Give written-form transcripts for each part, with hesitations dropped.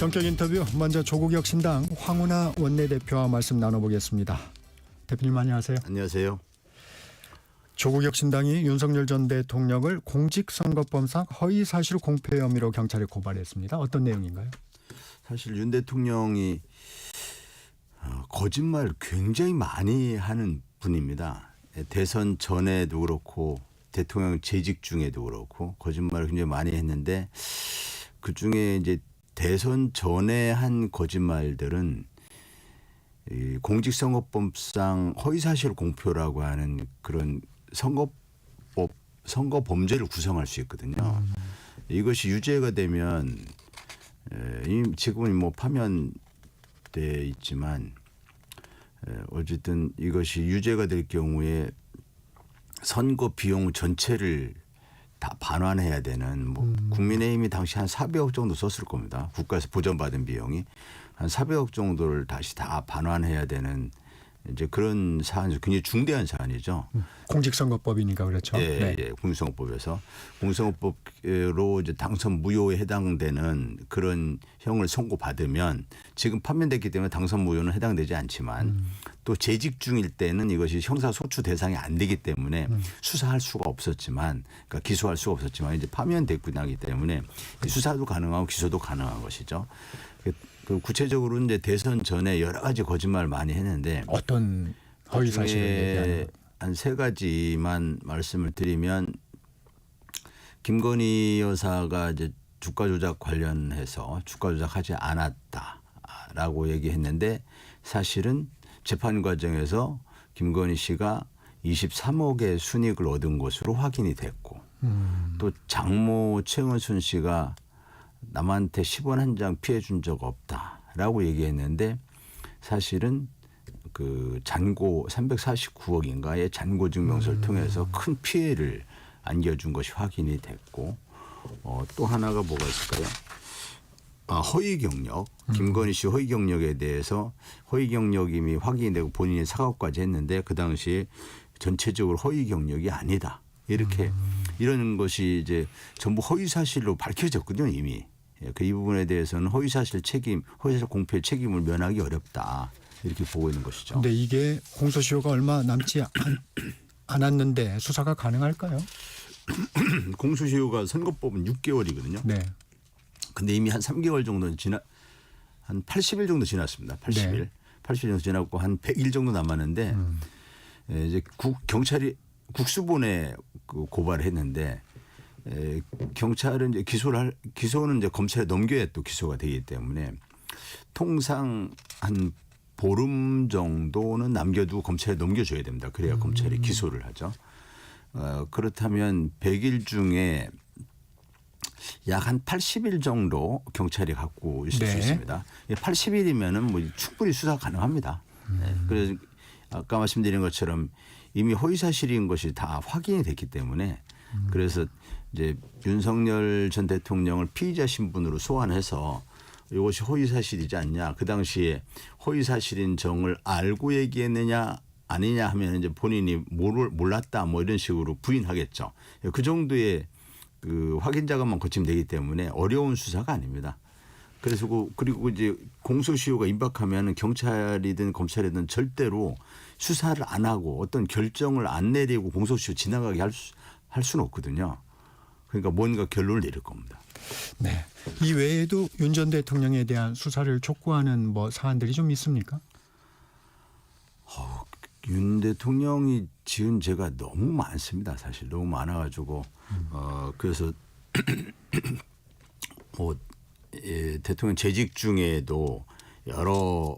전격 인터뷰 먼저 조국혁신당 황운하 원내대표와 말씀 나눠보겠습니다. 대표님 안녕하세요. 안녕하세요. 조국혁신당이 윤석열 전 대통령을 공직선거법상 허위사실 공표 혐의로 경찰에 고발했습니다. 어떤 내용인가요? 사실 윤 대통령이 거짓말을 굉장히 많이 하는 분입니다. 대선 전에도 그렇고 대통령 재직 중에도 그렇고 거짓말을 굉장히 많이 했는데 그중에 이제 대선 전에 한 거짓말들은 이 공직선거법상 허위사실 공표라고 하는 그런 선거 범죄를 구성할 수 있거든요. 이것이 유죄가 되면 지금은 뭐 파면돼 있지만 어쨌든 이것이 유죄가 될 경우에 선거 비용 전체를 다 반환해야 되는 뭐 국민의힘이 당시 한 400억 정도 썼을 겁니다. 국가에서 보전받은 비용이 한 400억 정도를 다시 다 반환해야 되는 이제 그런 사안이 굉장히 중대한 사안이죠. 공직선거법이니까 그렇죠. 예, 예, 공직선거법에서 공직선거법으로 이제 당선 무효에 해당되는 그런 형을 선고받으면 지금 판면됐기 때문에 당선 무효는 해당되지 않지만 또 재직 중일 때는 이것이 형사소추 대상이 안 되기 때문에 수사할 수가 없었지만 그러니까 기소할 수가 없었지만 이제 파면됐고 나기 때문에 수사도 가능하고 기소도 가능한 것이죠. 그 구체적으로 이제 대선 전에 여러 가지 거짓말 많이 했는데 어떤 허위 사실을 얘기하는 한 세 가지만 말씀을 드리면 김건희 여사가 이제 주가 조작 관련해서 주가 조작하지 않았다라고 얘기했는데 사실은 재판 과정에서 김건희 씨가 23억의 순이익을 얻은 것으로 확인이 됐고 또 장모 최은순 씨가 남한테 10원 한 장 피해 준 적 없다라고 얘기했는데 사실은 그 잔고 349억인가의 잔고 증명서를 통해서 큰 피해를 안겨준 것이 확인이 됐고 또 하나가 뭐가 있을까요? 허위 경력. 김건희 씨 허위 경력에 대해서 허위 경력이 이미 확인이 되고 본인이 사과까지 했는데 그 당시에 전체적으로 허위 경력이 아니다. 이렇게 이런 것이 이제 전부 허위 사실로 밝혀졌거든요, 이미. 그 이 부분에 대해서는 허위사실 공표의 책임을 면하기 어렵다. 이렇게 보고 있는 것이죠. 그런데 이게 공소시효가 얼마 남지 않았는데 수사가 가능할까요? 공소시효가 선거법은 6개월이거든요. 네. 근데 이미 한 3개월 정도는 한 80일 정도 지났습니다. 80일. 네. 80일 정도 지났고 한 100일 정도 남았는데 이제 경찰이 국수본에 고발을 했는데 경찰은 이제 기소는 이제 검찰에 넘겨야 또 기소가 되기 때문에 통상 한 보름 정도는 남겨두고 검찰에 넘겨줘야 됩니다. 그래야 검찰이 기소를 하죠. 그렇다면 100일 중에 약 한 80일 정도 경찰이 갖고 있을 수 있습니다. 80일이면은 뭐 충분히 수사 가능합니다. 그래서 아까 말씀드린 것처럼 이미 허위사실인 것이 다 확인이 됐기 때문에 그래서 이제 윤석열 전 대통령을 피의자 신분으로 소환해서 이것이 허위사실이지 않냐. 그 당시에 허위사실인 정을 알고 얘기했느냐 아니냐 하면 이제 본인이 몰랐다 뭐 이런 식으로 부인하겠죠. 그 정도의 그 확인 작업만 거치면 되기 때문에 어려운 수사가 아닙니다. 그래서 그리고 이제 공소시효가 임박하면 경찰이든 검찰이든 절대로 수사를 안 하고 어떤 결정을 안 내리고 공소시효 지나가게 할 수는 없거든요. 그러니까 뭔가 결론을 내릴 겁니다. 네. 이 외에도 윤 전 대통령에 대한 수사를 촉구하는 뭐 사안들이 좀 있습니까? 윤 대통령이 지은 죄가 너무 많습니다. 사실 너무 많아가지고 그래서 뭐 대통령 재직 중에도 여러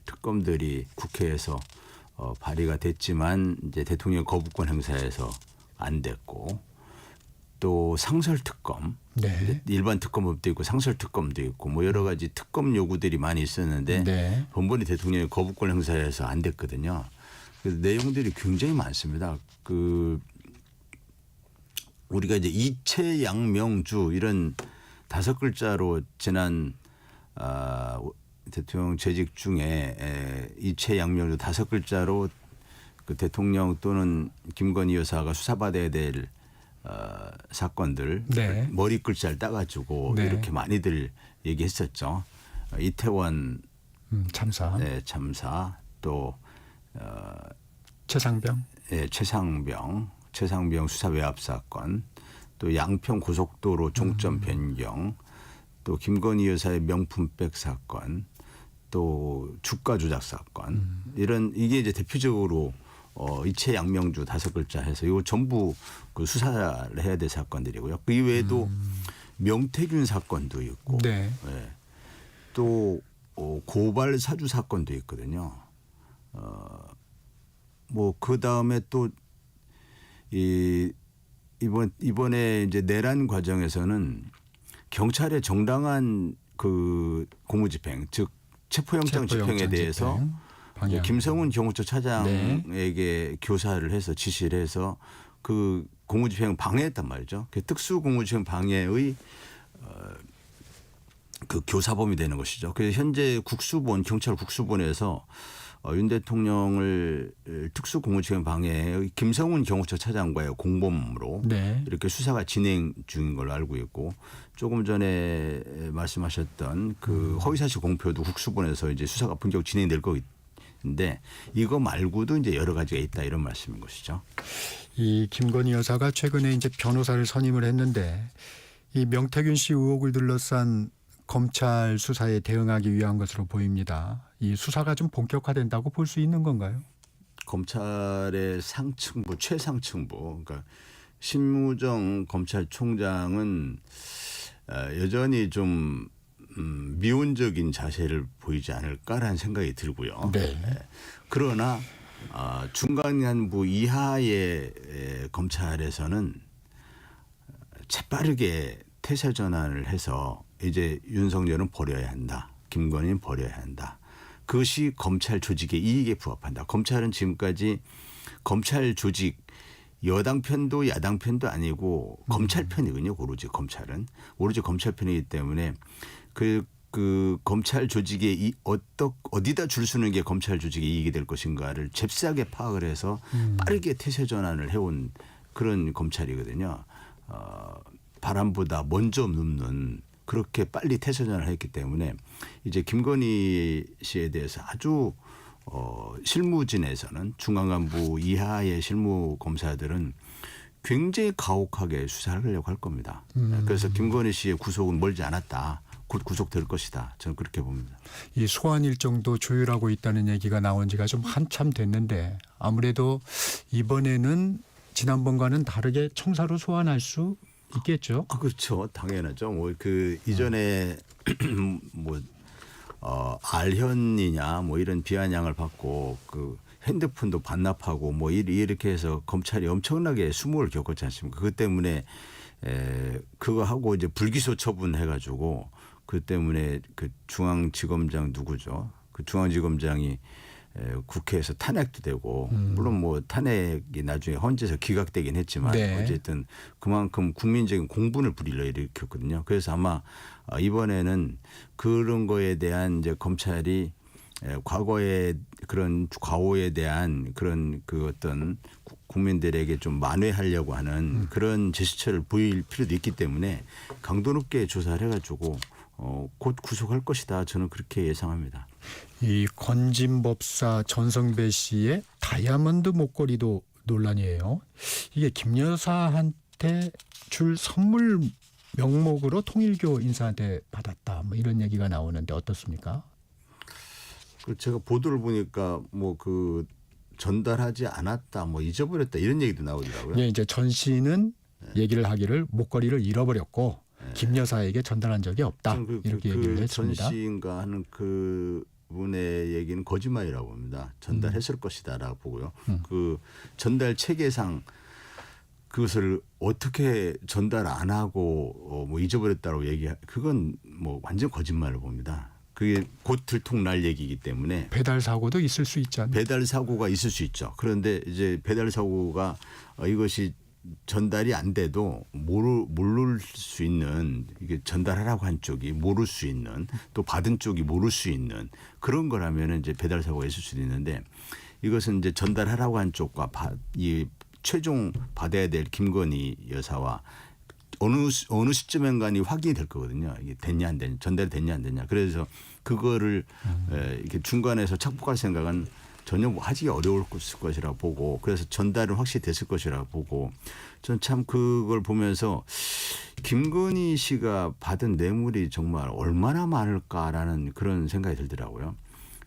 특검들이 국회에서 발의가 됐지만 이제 대통령 거부권 행사에서 안 됐고 또 상설특검 네. 일반 특검법도 있고 상설특검도 있고 뭐 여러 가지 특검 요구들이 많이 있었는데 네. 번번이 대통령이 거부권 행사해서 안 됐거든요. 그래서 내용들이 굉장히 많습니다. 우리가 이제 이채양명주 이런 5글자로 지난 대통령 재직 중에 이채양명주 5글자로 그 대통령 또는 김건희 여사가 수사받아야 될 사건들 네. 머리 글자를 따가지고 네. 이렇게 많이들 얘기했었죠. 이태원 참사, 참사 또 최상병, 최상병 수사 외압 사건, 또 양평 고속도로 종점 변경, 또 김건희 여사의 명품백 사건, 또 주가 조작 사건 이런 이게 이제 대표적으로 이채 양명주 5글자 해서 이거 전부 그 수사를 해야 될 사건들이고요. 그 이외에도 명태균 사건도 있고, 네. 예. 또 고발 사주 사건도 있거든요. 뭐 그 다음에 또 이번에 이제 내란 과정에서는 경찰의 정당한 그 공무집행, 즉 체포영장 집행에 대해서 방향. 김성훈 경호처 차장에게 교사를 해서 지시를 해서 그 공무집행 방해했단 말이죠. 그 특수 공무집행 방해의 그 교사범이 되는 것이죠. 그래서 현재 경찰 국수본에서 윤 대통령을 특수 공무집행 방해의 김성훈 경호처 차장과의 공범으로 네. 이렇게 수사가 진행 중인 걸로 알고 있고, 조금 전에 말씀하셨던 그 허위사실 공표도 국수본에서 이제 수사가 본격 진행될 거인데 이거 말고도 이제 여러 가지가 있다 이런 말씀인 것이죠. 이 김건희 여사가 최근에 이제 변호사를 선임을 했는데 이 명태균 씨 의혹을 둘러싼 검찰 수사에 대응하기 위한 것으로 보입니다. 이 수사가 좀 본격화된다고 볼 수 있는 건가요? 검찰의 상층부, 최상층부, 그러니까 신무정 검찰총장은 여전히 좀 미온적인 자세를 보이지 않을까라는 생각이 들고요. 네. 그러나 중간간부 이하의 검찰에서는 재빠르게 태세 전환을 해서 이제 윤석열은 버려야 한다. 김건희는 버려야 한다. 그것이 검찰 조직의 이익에 부합한다. 검찰은 지금까지 검찰 조직 여당 편도 야당 편도 아니고 검찰 편이거든요. 오로지 검찰 편이기 때문에 그 검찰 조직의 어디다 줄 서는 게 검찰 조직의 이익이 될 것인가를 잽싸게 파악을 해서 빠르게 태세 전환을 해온 그런 검찰이거든요. 바람보다 먼저 눕는 그렇게 빨리 태세 전환을 했기 때문에 이제 김건희 씨에 대해서 아주 실무진에서는 중앙간부 이하의 실무 검사들은 굉장히 가혹하게 수사를 하려고 할 겁니다. 그래서 김건희 씨의 구속은 멀지 않았다. 곧 구속될 것이다. 저는 그렇게 봅니다. 이 소환 일정도 조율하고 있다는 얘기가 나온 지가 좀 한참 됐는데 아무래도 이번에는 지난번과는 다르게 청사로 소환할 수 있겠죠. 그렇죠. 당연하죠. 뭐 그 이전에 알현이냐 뭐 이런 비아냥을 받고 그 핸드폰도 반납하고 뭐 이렇게 해서 검찰이 엄청나게 수모를 겪었지 않습니까? 그것 때문에 그거 하고 이제 불기소 처분해가지고 그 때문에 그 중앙지검장 누구죠? 그 중앙지검장이 국회에서 탄핵도 되고 물론 뭐 탄핵이 나중에 헌재에서 기각되긴 했지만 네. 어쨌든 그만큼 국민적인 공분을 불러 일으켰거든요. 그래서 아마 이번에는 그런 거에 대한 이제 검찰이 과거의 그런 과오에 대한 그런 그 어떤 국민들에게 좀 만회하려고 하는 그런 제스처를 보일 필요도 있기 때문에 강도 높게 조사를 해가지고 곧 구속할 것이다. 저는 그렇게 예상합니다. 이 건진법사 전성배 씨의 다이아몬드 목걸이도 논란이에요. 이게 김 여사한테 줄 선물 명목으로 통일교 인사한테 받았다. 뭐 이런 얘기가 나오는데 어떻습니까? 제가 보도를 보니까 뭐 그 전달하지 않았다, 뭐 잊어버렸다 이런 얘기도 나오더라고요. 예, 이제 전 씨는 얘기를 하기를 목걸이를 잃어버렸고 김 여사에게 전달한 적이 없다. 이렇게 얘기를 했습니다. 전 씨인가 하는 그 분의 얘기는 거짓말이라고 봅니다. 전달했을 것이다라고 보고요. 그 전달 체계상 그것을 어떻게 전달 안 하고 뭐 잊어버렸다고 그건 뭐 완전 거짓말을 봅니다. 그게 곧 들통날 얘기이기 때문에 배달 사고도 있을 수 있지 않나요? 배달 사고가 있을 수 있죠. 그런데 이제 배달 사고가 이것이 전달이 안 돼도 모를 수 있는, 이게 전달하라고 한 쪽이 모를 수 있는, 또 받은 쪽이 모를 수 있는 그런 거라면 이제 배달 사고가 있을 수도 있는데, 이것은 이제 전달하라고 한 쪽과 이 최종 받아야 될 김건희 여사와 어느 시점인가는 확인이 될 거거든요. 이게 됐냐 안 됐냐, 전달이 됐냐 안 됐냐. 그래서 그거를 이렇게 중간에서 착복할 생각은 전혀 하기 어려울 것이라 보고, 그래서 전달은 확실히 됐을 것이라 보고, 전 참 그걸 보면서 김건희 씨가 받은 뇌물이 정말 얼마나 많을까라는 그런 생각이 들더라고요.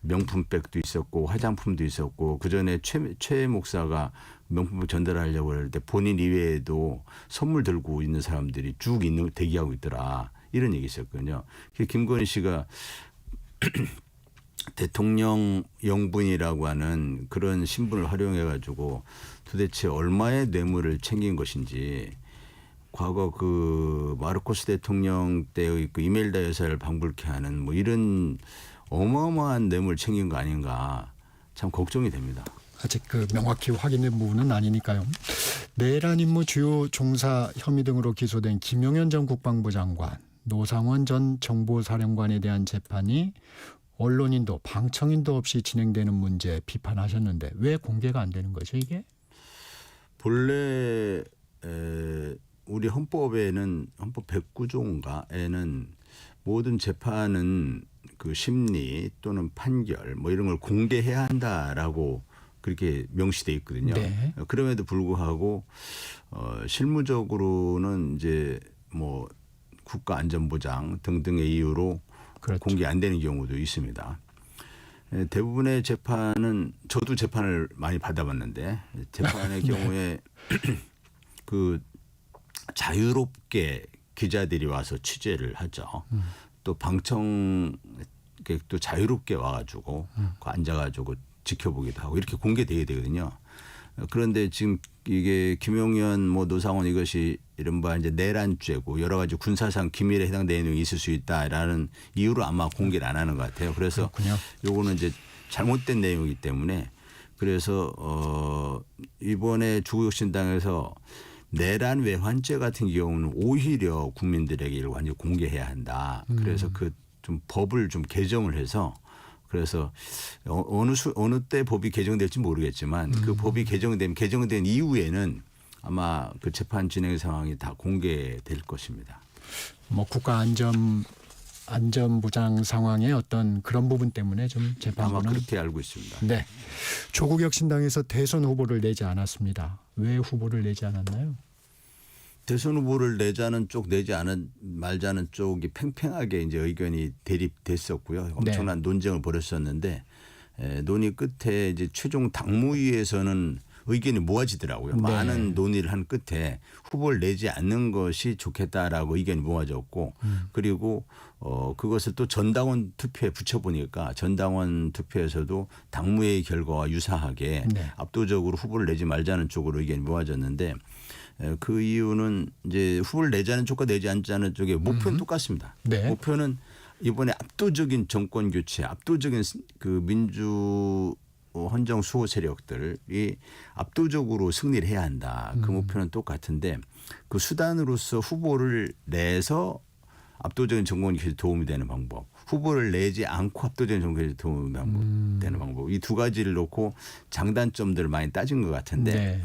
명품백도 있었고 화장품도 있었고, 그 전에 최 목사가 명품백 전달하려고 할 때 본인 이외에도 선물 들고 있는 사람들이 쭉 대기하고 있더라, 이런 얘기 있었거든요. 김건희 씨가 대통령 영분이라고 하는 그런 신분을 활용해 가지고 도대체 얼마의 뇌물을 챙긴 것인지, 과거 그 마르코스 대통령 때의 그 이멜다 여사를 방불케 하는 뭐 이런 어마어마한 뇌물 챙긴 거 아닌가, 참 걱정이 됩니다. 아직 그 명확히 확인된 부분은 아니니까요. 내란 임무 주요 종사 혐의 등으로 기소된 김용현 전 국방부 장관, 노상원 전 정보사령관에 대한 재판이 언론인도 방청인도 없이 진행되는 문제 비판하셨는데 왜 공개가 안 되는 거죠, 이게? 본래 우리 헌법에는 헌법 109조인가에는 모든 재판은 그 심리 또는 판결 뭐 이런 걸 공개해야 한다라고 그렇게 명시돼 있거든요. 네. 그럼에도 불구하고 실무적으로는 이제 뭐 국가안전보장 등등의 이유로 그렇죠. 공개 안 되는 경우도 있습니다. 대부분의 재판은 저도 재판을 많이 받아봤는데 재판의 경우에 그 자유롭게 기자들이 와서 취재를 하죠. 또 방청객도 자유롭게 와가지고 앉아가지고 지켜보기도 하고 이렇게 공개돼야 되거든요. 그런데 지금 이게 김용현 뭐 노상원 이것이 이른바 이제 내란죄고 여러 가지 군사상 기밀에 해당되는 내용이 있을 수 있다라는 이유로 아마 공개를 안 하는 것 같아요. 그래서 요거는 이제 잘못된 내용이기 때문에, 그래서 이번에 조국혁신당에서 내란 외환죄 같은 경우는 오히려 국민들에게 이걸 완전히 공개해야 한다. 그래서 그 좀 법을 좀 개정을 해서, 그래서 어느 때 법이 개정될지 모르겠지만 그 법이 개정된 이후에는 아마 그 재판 진행 상황이 다 공개될 것입니다. 뭐 안전보장 상황의 어떤 그런 부분 때문에 좀 재판부는 아마 그렇게 알고 있습니다. 네. 조국혁신당에서 대선 후보를 내지 않았습니다. 왜 후보를 내지 않았나요? 대선 후보를 내자는 쪽 내지 말자는 쪽이 팽팽하게 이제 의견이 대립됐었고요. 엄청난 논쟁을 벌였었는데 논의 끝에 이제 최종 당무위에서는 의견이 모아지더라고요. 네. 많은 논의를 한 끝에 후보를 내지 않는 것이 좋겠다라고 의견이 모아졌고, 그리고 그것을 또 전당원 투표에 붙여보니까 전당원 투표에서도 당무회의 결과와 유사하게 네. 압도적으로 후보를 내지 말자는 쪽으로 의견이 모아졌는데, 그 이유는 이제 후보를 내자는 쪽과 내지 않자는 쪽의 목표는 똑같습니다. 네. 목표는 이번에 압도적인 정권 교체, 압도적인 그 민주 헌정 수호 세력들이 압도적으로 승리를 해야 한다. 그 목표는 똑같은데 그 수단으로서 후보를 내서 압도적인 정권 교체에 도움이 되는 방법, 후보를 내지 않고 압도적인 정권 교체에 도움이 되는 방법, 이 두 가지를 놓고 장단점들을 많이 따진 것 같은데, 네.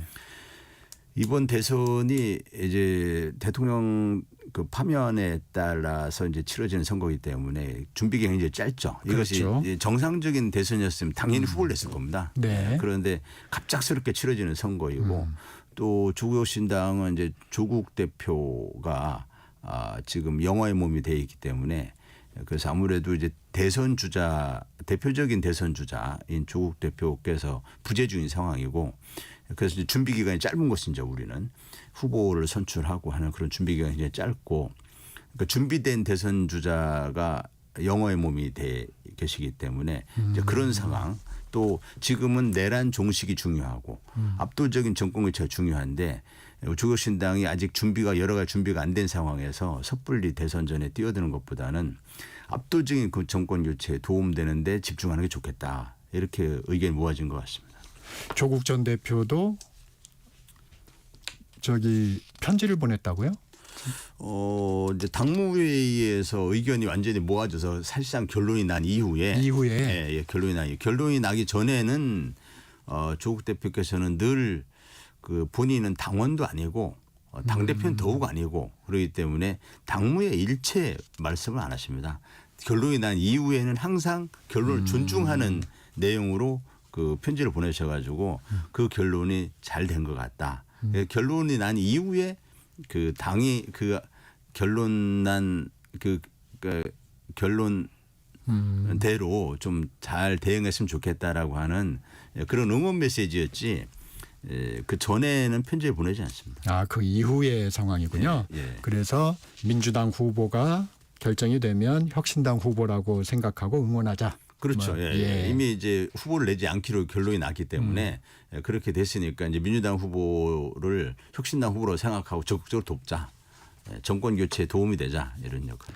이번 대선이 이제 대통령 그 파면에 따라서 이제 치러지는 선거이기 때문에 준비 기간이 이제 짧죠. 이것이 그렇죠. 정상적인 대선이었으면 당연히 후보를 냈을 겁니다. 네. 그런데 갑작스럽게 치러지는 선거이고 또 조국혁신당은 이제 조국 대표가 지금 영화의 몸이 돼 있기 때문에, 그래서 아무래도 이제 대표적인 대선 주자인 조국 대표께서 부재 중인 상황이고, 그래서 이제 준비 기간이 짧은 것이 이제 우리는 후보를 선출하고 하는 그런 준비 기간이 이제 짧고, 그러니까 준비된 대선 주자가 영어의 몸이 돼 계시기 때문에 이제 그런 상황, 또 지금은 내란 종식이 중요하고 압도적인 정권 교체가 중요한데 조국혁신당이 아직 여러 가지 준비가 안 된 상황에서 섣불리 대선전에 뛰어드는 것보다는 압도적인 그 정권 교체에 도움되는데 집중하는 게 좋겠다, 이렇게 의견이 모아진 것 같습니다. 조국 전 대표도 편지를 보냈다고요? 이제 당무회의에서 의견이 완전히 모아져서 사실상 결론이 난 이후에 결론이 나기 전에는 조국 대표께서는 늘 그 본인은 당원도 아니고 당 대표는 더욱 아니고 그렇기 때문에 당무의 일체 말씀을 안 하십니다. 결론이 난 이후에는 항상 결론을 존중하는 내용으로 그 편지를 보내셔가지고 그 결론이 잘 된 것 같다. 결론이 난 이후에 그 당이 그 결론 난 그 결론대로 좀 잘 대응했으면 좋겠다라고 하는 그런 응원 메시지였지. 그 전에는 편지를 보내지 않습니다. 아, 그 이후의 상황이군요. 예. 그래서 민주당 후보가 결정이 되면 혁신당 후보라고 생각하고 응원하자. 그렇죠. 뭐, 예. 이미 이제 후보를 내지 않기로 결론이 났기 때문에 그렇게 됐으니까 이제 민주당 후보를 혁신당 후보로 생각하고 적극적으로 돕자. 정권 교체에 도움이 되자 이런 역할.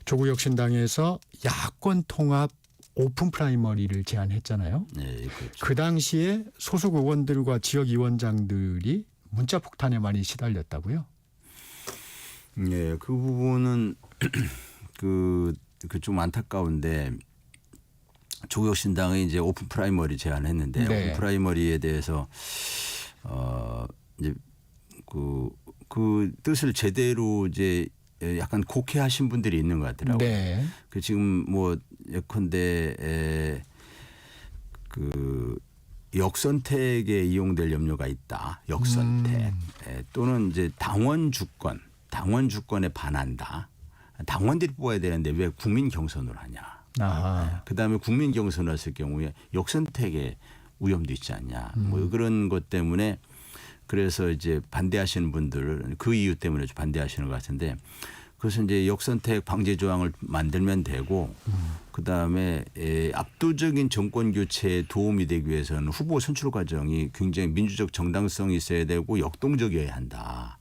조국 혁신당에서 야권 통합 오픈 프라이머리를 제안했잖아요. 네, 그렇죠. 그 당시에 소속 의원들과 지역위원장들이 문자 폭탄에 많이 시달렸다고요? 예, 그 부분은 그 좀 안타까운데 조국혁신당이 이제 오픈 프라이머리 제안했는데 네. 오픈 프라이머리에 대해서 이제 그 뜻을 제대로 이제 약간 곡해하신 분들이 있는 것 같더라고요. 네. 그 지금 뭐 예컨대 그 역선택에 이용될 염려가 있다. 역선택 또는 이제 당원 주권에 반한다. 당원들이 뽑아야 되는데 왜 국민 경선을 하냐. 아하. 그다음에 국민 경선을 했을 경우에 역선택의 위험도 있지 않냐. 뭐 그런 것 때문에 그래서 이제 반대하시는 분들 그 이유 때문에 반대하시는 것 같은데 그래서 이제 역선택 방지 조항을 만들면 되고 그다음에 압도적인 정권 교체에 도움이 되기 위해서는 후보 선출 과정이 굉장히 민주적 정당성이 있어야 되고 역동적이어야 한다.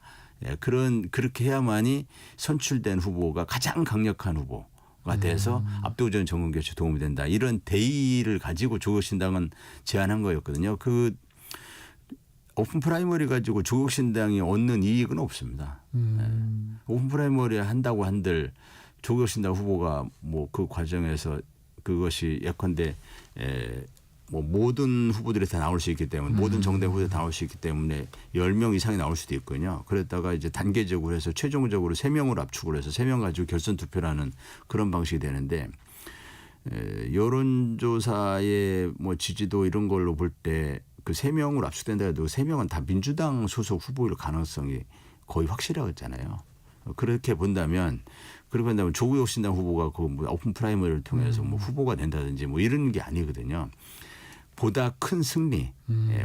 그렇게 해야만이 선출된 후보가 가장 강력한 후보가 돼서 압도적인 정권 교체에 도움이 된다. 이런 대의를 가지고 조국신당은 제안한 거였거든요. 그 오픈 프라이머리 가지고 조국신당이 얻는 이익은 없습니다. 오픈 프라이머리 한다고 한들 조국신당 후보가 뭐 그 과정에서 그것이 예컨대 뭐 모든 후보들이 다 나올 수 있기 때문에 모든 정당 후보들이 다 나올 수 있기 때문에 10명 이상이 나올 수도 있거든요. 그랬다가 이제 단계적으로 해서 최종적으로 3명으로 압축을 해서 3명 가지고 결선 투표라는 그런 방식이 되는데 여론조사의 뭐 지지도 이런 걸로 볼 때 그 3명으로 압축된다 해도 3명은 다 민주당 소속 후보일 가능성이 거의 확실하잖아요. 그렇게 본다면 조국혁신당 후보가 그 뭐 오픈 프라이머리를 통해서 뭐 후보가 된다든지 뭐 이런 게 아니거든요. 보다 큰 승리,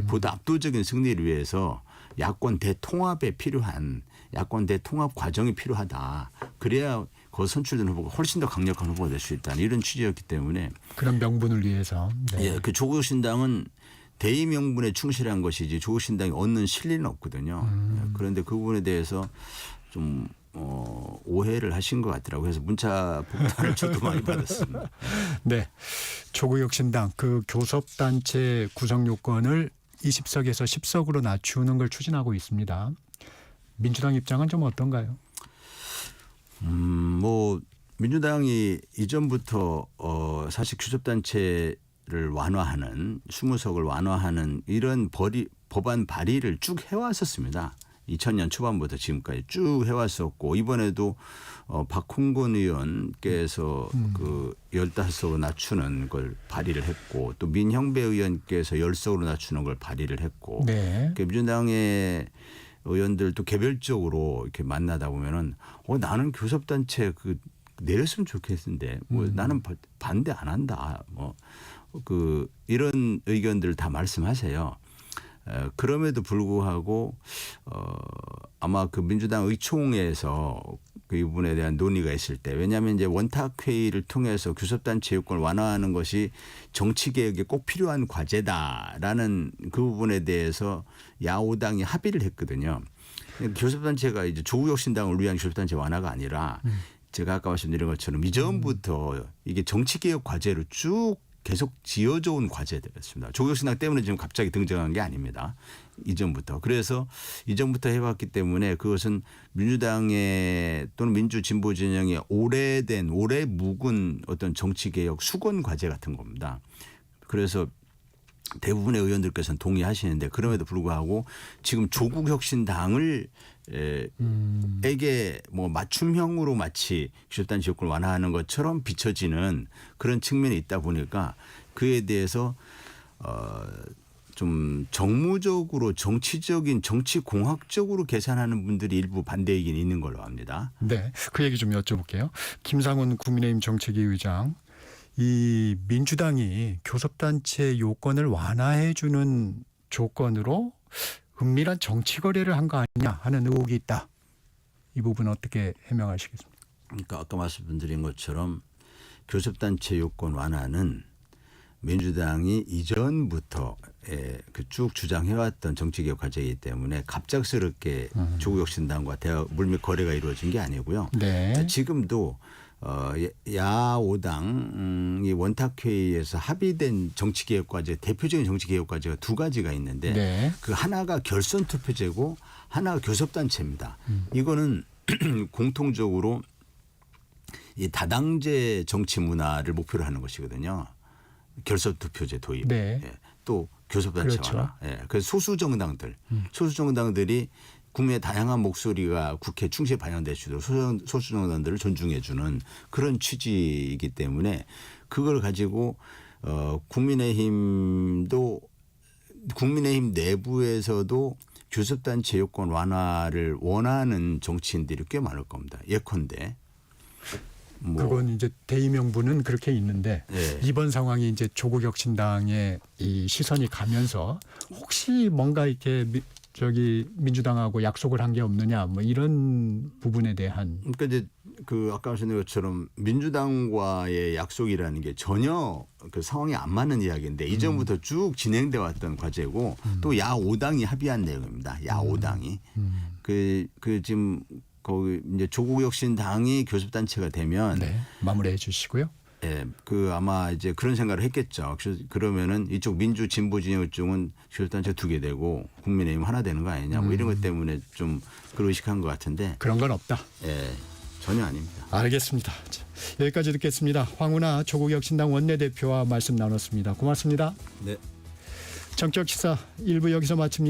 보다 압도적인 승리를 위해서 야권 대통합에 필요한 야권 대통합 과정이 필요하다. 그래야 그 선출된 후보가 훨씬 더 강력한 후보가 될 수 있다는 이런 취지였기 때문에 그런 명분을 위해서. 네. 예, 그 조국신당은 대의 명분에 충실한 것이지 조국신당이 얻는 실리는 없거든요. 그런데 그 부분에 대해서 좀 오해를 하신 것 같더라고요. 그래서 문자 폭탄을 저도 많이 받았습니다. 네. 조국혁신당 그 교섭단체 구성 요건을 20석에서 10석으로 낮추는 걸 추진하고 있습니다. 민주당 입장은 좀 어떤가요? 뭐 민주당이 이전부터 사실 교섭단체를 완화하는 20석을 완화하는 이런 법안 발의를 쭉 해왔었습니다. 2000년 초반부터 지금까지 쭉 해왔었고 이번에도 박홍근 의원께서 그 15석으로 낮추는 걸 발의를 했고 또 민형배 의원께서 10석으로 낮추는 걸 발의를 했고 네. 민주당의 의원들도 개별적으로 이렇게 만나다 보면은 나는 교섭단체 그 내렸으면 좋겠는데 뭐 나는 반대 안 한다 뭐 그 이런 의견들 다 말씀하세요. 그럼에도 불구하고 아마 그 민주당 의총에서 그 부분에 대한 논의가 있을 때 왜냐하면 이제 원탁 회의를 통해서 교섭단체 요건을 완화하는 것이 정치 개혁에 꼭 필요한 과제다라는 그 부분에 대해서 야오당이 합의를 했거든요. 교섭단체가 이제 조국혁신당을 위한 교섭단체 완화가 아니라 제가 아까 말씀드린 것처럼 이전부터 이게 정치 개혁 과제로 쭉 계속 지어져 온 과제들이었습니다. 조국혁신당 때문에 지금 갑자기 등장한 게 아닙니다. 이전부터. 그래서 이전부터 해왔기 때문에 그것은 민주당의 또는 민주진보 진영의 오래 묵은 어떤 정치개혁 수건 과제 같은 겁니다. 그래서 대부분의 의원들께서는 동의하시는데 그럼에도 불구하고 지금 조국혁신당을 에게 뭐 맞춤형으로 마치 기초단 지역구를 완화하는 것처럼 비춰지는 그런 측면이 있다 보니까 그에 대해서 좀 정무적으로 정치적인 정치공학적으로 계산하는 분들이 일부 반대 의견이 있는 걸로 압니다. 네, 그 얘기 좀 여쭤볼게요. 김상훈 국민의힘 정책위 의장, 이 민주당이 교섭단체 요건을 완화해주는 조건으로 은밀한 정치 거래를 한 거 아니냐 하는 의혹이 있다. 이 부분 어떻게 해명하시겠습니까? 그러니까 아까 말씀드린 것처럼 교섭단체 요건 완화는 민주당이 이전부터 쭉 주장해왔던 정치개혁 과제이기 때문에 갑작스럽게 조국혁신당과 대화 물밑 거래가 이루어진 게 아니고요. 네. 지금도 야오당이 원탁회의에서 합의된 정치개혁 과제, 대표적인 정치개혁 과제가 두 가지가 있는데 네. 그 하나가 결선 투표제고 하나가 교섭단체입니다. 이거는 공통적으로 이 다당제 정치 문화를 목표로 하는 것이거든요. 결선 투표제 도입, 네. 예. 또 교섭단체 그렇죠. 완화. 예. 그래서 소수 정당들이 국민의 다양한 목소리가 국회 충실히 반영될 수 있도록 소수 정당들을 존중해 주는 그런 취지이기 때문에 그걸 가지고 국민의힘 내부에서도 교섭단체 요건 완화를 원하는 정치인들이 꽤 많을 겁니다. 예컨대 그건 이제 대의명분은 그렇게 있는데 예. 이번 상황이 이제 조국혁신당의 이 시선이 가면서 혹시 뭔가 이렇게 민주당하고 약속을 한 게 없느냐 뭐 이런 부분에 대한. 그러니까 이제 그 아까 하신 것처럼 민주당과의 약속이라는 게 전혀 그 상황이 안 맞는 이야기인데 이전부터 쭉 진행돼 왔던 과제고 또 야5당이 합의한 내용입니다. 야5당이 그 지금 거기 이제 조국혁신당이 교섭단체가 되면 네, 마무리해 주시고요. 예, 그 아마 이제 그런 생각을 했겠죠. 그러면은 이쪽 민주 진보 진영 쪽은 교섭단체 두 개 되고 국민의힘 하나 되는 거 아니냐 뭐 이런 것 때문에 좀 그걸 의식한 것 같은데 그런 건 없다. 예, 전혀 아닙니다. 알겠습니다. 자, 여기까지 듣겠습니다. 황운하 조국혁신당 원내대표와 말씀 나눴습니다. 고맙습니다. 네. 정적시사 1부 여기서 마칩니다.